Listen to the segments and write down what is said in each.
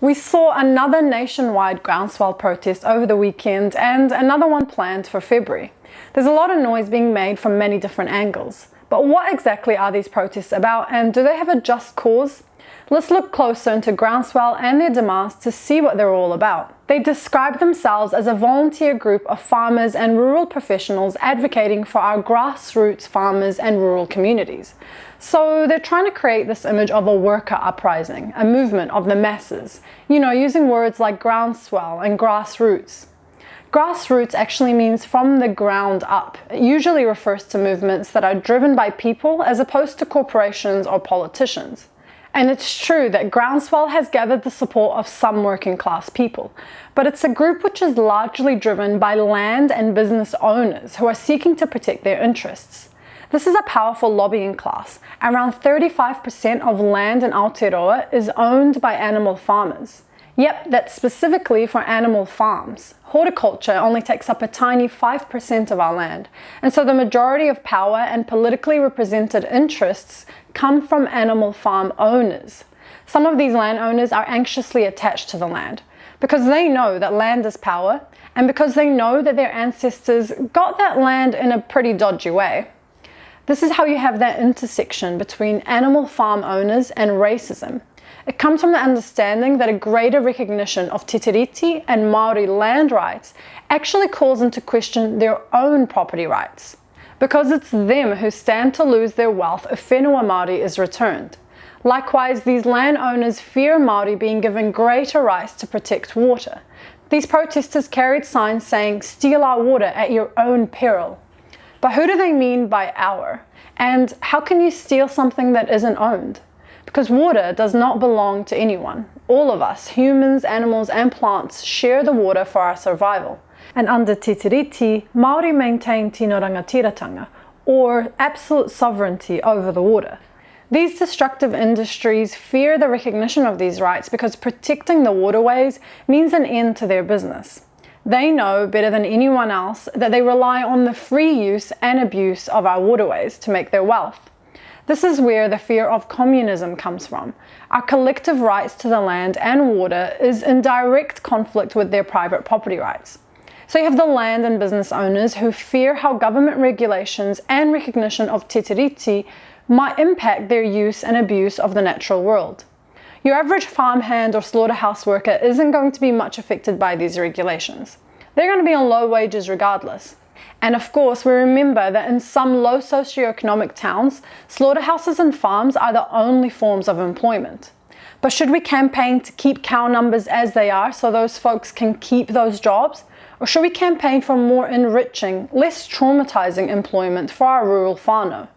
We saw another nationwide groundswell protest over the weekend and another one planned for February. There's a lot of noise being made from many different angles. But what exactly are these protests about, and do they have a just cause? Let's look closer into Groundswell and their demands to see what they're all about. They describe themselves as a volunteer group of farmers and rural professionals advocating for our grassroots farmers and rural communities. So they're trying to create this image of a worker uprising, a movement of the masses, using words like groundswell and grassroots. Grassroots actually means from the ground up. It usually refers to movements that are driven by people as opposed to corporations or politicians. And it's true that Groundswell has gathered the support of some working class people, but it's a group which is largely driven by land and business owners who are seeking to protect their interests. This is a powerful lobbying class. Around 35% of land in Aotearoa is owned by animal farmers. Yep, that's specifically for animal farms. Horticulture only takes up a tiny 5% of our land, and so the majority of power and politically represented interests come from animal farm owners. Some of these landowners are anxiously attached to the land because they know that land is power, and because they know that their ancestors got that land in a pretty dodgy way. This is how you have that intersection between animal farm owners and racism. It comes from the understanding that a greater recognition of Te Tiriti and Māori land rights actually calls into question their own property rights, because it's them who stand to lose their wealth if whenua Māori is returned. Likewise, these landowners fear Māori being given greater rights to protect water. These protesters carried signs saying, "Steal our water at your own peril." But who do they mean by our? And how can you steal something that isn't owned? Because water does not belong to anyone. All of us, humans, animals and plants, share the water for our survival. And under Te Tiriti, Māori maintain tino rangatiratanga, or absolute sovereignty over the water. These destructive industries fear the recognition of these rights because protecting the waterways means an end to their business. They know better than anyone else that they rely on the free use and abuse of our waterways to make their wealth. This is where the fear of communism comes from. Our collective rights to the land and water is in direct conflict with their private property rights. So you have the land and business owners who fear how government regulations and recognition of Te Tiriti might impact their use and abuse of the natural world. Your average farmhand or slaughterhouse worker isn't going to be much affected by these regulations. They're going to be on low wages regardless. And of course, we remember that in some low socioeconomic towns, slaughterhouses and farms are the only forms of employment. But should we campaign to keep cow numbers as they are so those folks can keep those jobs? Or should we campaign for more enriching, less traumatizing employment for our rural whānau?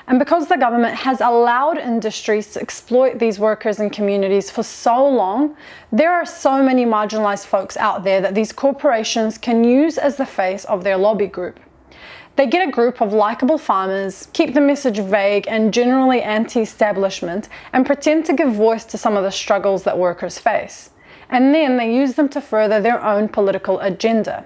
And because the government has allowed industries to exploit these workers and communities for so long, there are so many marginalized folks out there that these corporations can use as the face of their lobby group. They get a group of likable farmers, keep the message vague and generally anti-establishment, and pretend to give voice to some of the struggles that workers face. And then they use them to further their own political agenda.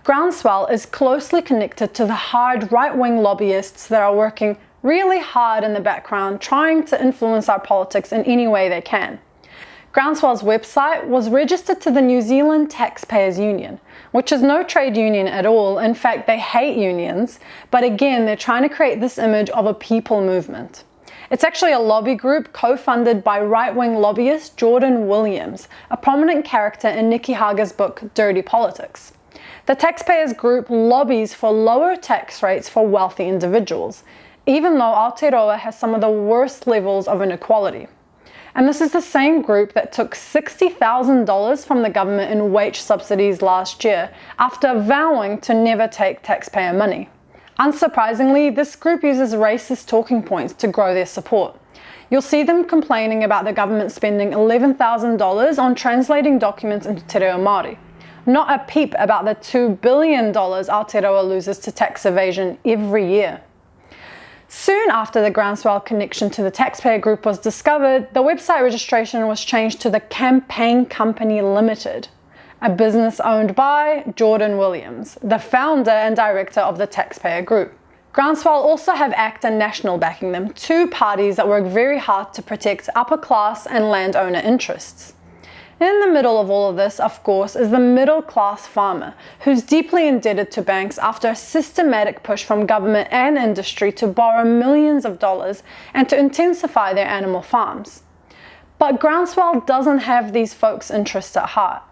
Groundswell is closely connected to the hard right-wing lobbyists that are working really hard in the background trying to influence our politics in any way they can. Groundswell's website was registered to the New Zealand Taxpayers Union, which is no trade union at all. In fact, they hate unions, but again, they're trying to create this image of a people movement. It's actually a lobby group co-funded by right-wing lobbyist Jordan Williams, a prominent character in Nikki Haga's book Dirty Politics. The taxpayers group lobbies for lower tax rates for wealthy individuals, even though Aotearoa has some of the worst levels of inequality. And this is the same group that took $60,000 from the government in wage subsidies last year after vowing to never take taxpayer money. Unsurprisingly, this group uses racist talking points to grow their support. You'll see them complaining about the government spending $11,000 on translating documents into Te Reo Māori. Not a peep about the $2 billion Aotearoa loses to tax evasion every year. Soon after the Groundswell connection to the taxpayer group was discovered, the website registration was changed to the Campaign Company Limited, a business owned by Jordan Williams, the founder and director of the taxpayer group. Groundswell also have ACT and National backing them, two parties that work very hard to protect upper class and landowner interests. In the middle of all of this, of course, is the middle-class farmer, who's deeply indebted to banks after a systematic push from government and industry to borrow millions of dollars and to intensify their animal farms. But Groundswell doesn't have these folks' interests at heart.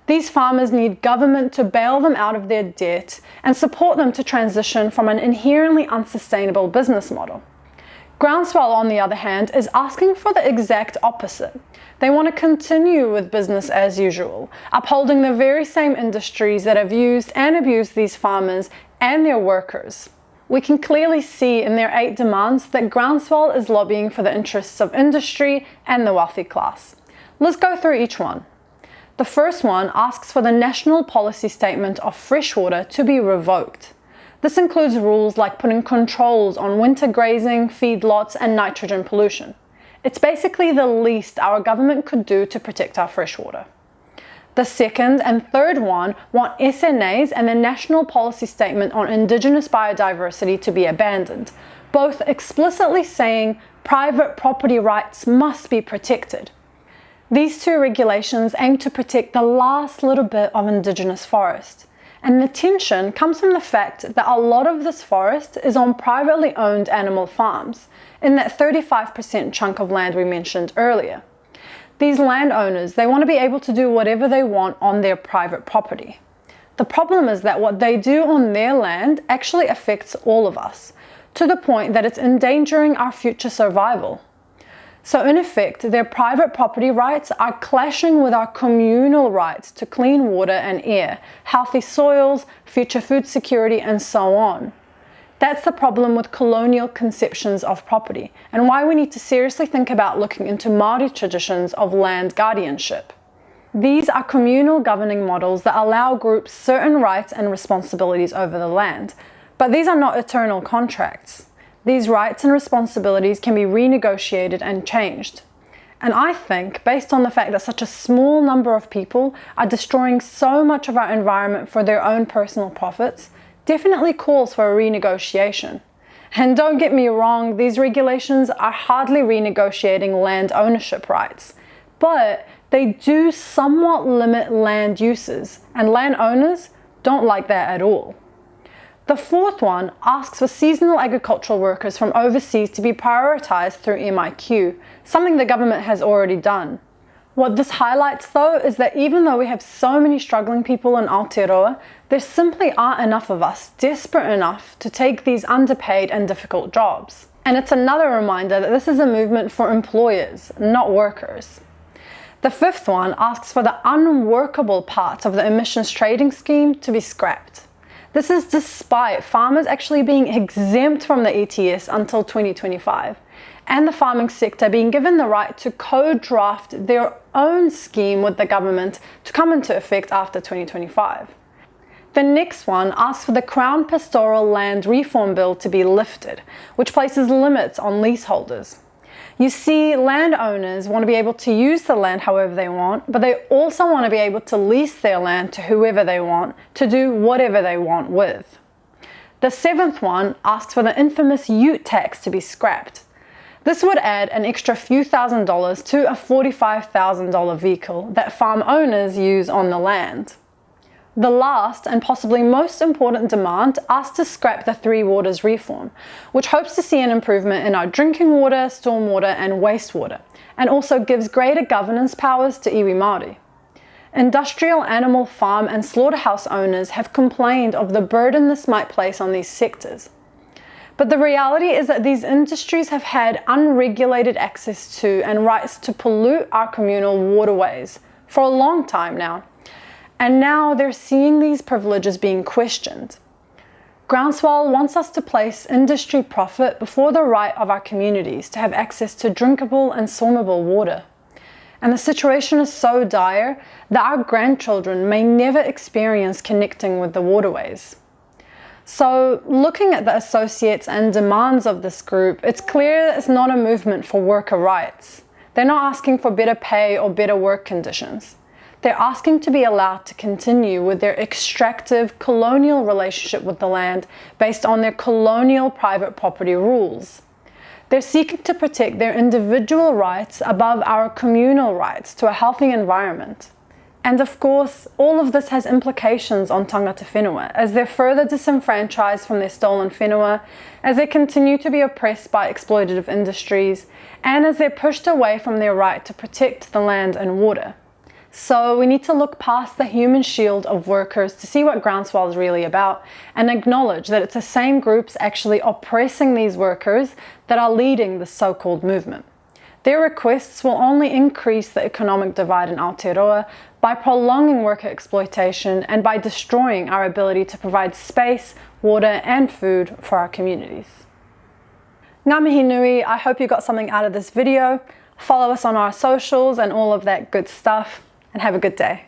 These farmers need government to bail them out of their debt and support them to transition from an inherently unsustainable business model. Groundswell, on the other hand, is asking for the exact opposite. They want to continue with business as usual, upholding the very same industries that have used and abused these farmers and their workers. We can clearly see in their 8 demands that Groundswell is lobbying for the interests of industry and the wealthy class. Let's go through each one. The first one asks for the National Policy Statement of Freshwater to be revoked. This includes rules like putting controls on winter grazing, feedlots, and nitrogen pollution. It's basically the least our government could do to protect our freshwater. The second and third one want SNAs and the National Policy Statement on Indigenous Biodiversity to be abandoned, both explicitly saying private property rights must be protected. These two regulations aim to protect the last little bit of Indigenous forest. And the tension comes from the fact that a lot of this forest is on privately owned animal farms, in that 35% chunk of land we mentioned earlier. These landowners, they want to be able to do whatever they want on their private property. The problem is that what they do on their land actually affects all of us, to the point that it's endangering our future survival. So in effect, their private property rights are clashing with our communal rights to clean water and air, healthy soils, future food security, and so on. That's the problem with colonial conceptions of property, and why we need to seriously think about looking into Māori traditions of land guardianship. These are communal governing models that allow groups certain rights and responsibilities over the land, but these are not eternal contracts. These rights and responsibilities can be renegotiated and changed. And I think, based on the fact that such a small number of people are destroying so much of our environment for their own personal profits, definitely calls for a renegotiation. And don't get me wrong, these regulations are hardly renegotiating land ownership rights, but they do somewhat limit land uses, and landowners don't like that at all. The fourth one asks for seasonal agricultural workers from overseas to be prioritized through MIQ, something the government has already done. What this highlights though is that even though we have so many struggling people in Aotearoa, there simply aren't enough of us desperate enough to take these underpaid and difficult jobs. And it's another reminder that this is a movement for employers, not workers. The fifth one asks for the unworkable parts of the emissions trading scheme to be scrapped. This is despite farmers actually being exempt from the ETS until 2025, and the farming sector being given the right to co-draft their own scheme with the government to come into effect after 2025. The next one asks for the Crown Pastoral Land Reform Bill to be lifted, which places limits on leaseholders. You see, landowners want to be able to use the land however they want, but they also want to be able to lease their land to whoever they want to do whatever they want with. The seventh one asks for the infamous ute tax to be scrapped. This would add an extra few $1,000s to a $45,000 vehicle that farm owners use on the land. The last and possibly most important demand asks to scrap the Three Waters reform, which hopes to see an improvement in our drinking water, stormwater and wastewater, and also gives greater governance powers to iwi Māori. Industrial animal farm and slaughterhouse owners have complained of the burden this might place on these sectors. But the reality is that these industries have had unregulated access to and rights to pollute our communal waterways for a long time now. And now they're seeing these privileges being questioned. Groundswell wants us to place industry profit before the right of our communities to have access to drinkable and swimmable water. And the situation is so dire that our grandchildren may never experience connecting with the waterways. So, looking at the associates and demands of this group, it's clear that it's not a movement for worker rights. They're not asking for better pay or better work conditions. They're asking to be allowed to continue with their extractive colonial relationship with the land based on their colonial private property rules. They're seeking to protect their individual rights above our communal rights to a healthy environment. And of course, all of this has implications on tangata whenua, as they're further disenfranchised from their stolen whenua, as they continue to be oppressed by exploitative industries, and as they're pushed away from their right to protect the land and water. So we need to look past the human shield of workers to see what Groundswell is really about, and acknowledge that it's the same groups actually oppressing these workers that are leading the so-called movement. Their requests will only increase the economic divide in Aotearoa by prolonging worker exploitation and by destroying our ability to provide space, water and food for our communities. Ngā mihi nui, I hope you got something out of this video. Follow us on our socials and all of that good stuff, and have a good day.